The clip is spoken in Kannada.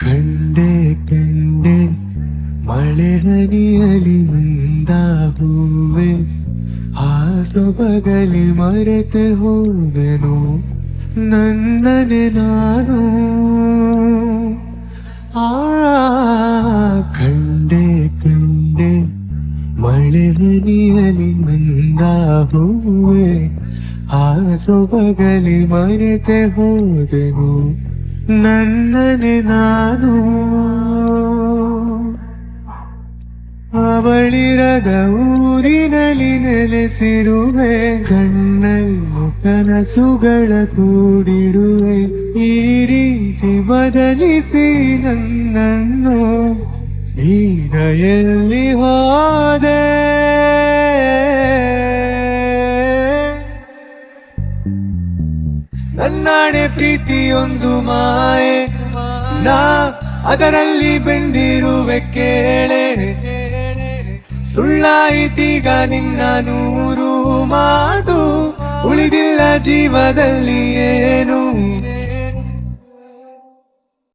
ಕಂಡೆ ಕಂಡೆ ಮಳೆ ಹನಿಯಲಿ ಮಿಂದ ಹೂವೆ ಆ ಸೊಬಗಲಿ ಮರೆತೆ ಹೋದೆನು ನನ್ನನೆ ನಾನು ಆ ಕಂಡೆ ಕಂಡೆ ಮಳೆ ಹನಿಯಲಿ ಮಿಂದ ಹೂವೆ ಆ ಸೊಬಗಲಿ ಮರೆತೆ ಹೋದೆನು ನನ್ನನೆ ನಾನು ಅವಳಿರದ ಊರಿನಲ್ಲಿ ನೆಲೆಸಿರುವೆ ಕಣ್ಣನ್ನು ಕನಸುಗಳ ಕೂಡಿಡುವೆ ಈ ರೀತಿ ಬದಲಿಸಿ ನನ್ನನ್ನು ಈಗ ಎಲ್ಲಿ ಹೋದೆ ನನ್ನಾಣೆ ಪ್ರೀತಿಯೊಂದು ಮಾಯೆ ನಾ ಅದರಲ್ಲಿ ಬೆಂದಿರುವೆ ಕೇಳೆ ಸುಳ್ಳಾಯಿತೀಗ ನಿನ್ನ ನೂರು ಮಾತು ಉಳಿದಿಲ್ಲ ಜೀವದಲ್ಲಿ ಏನು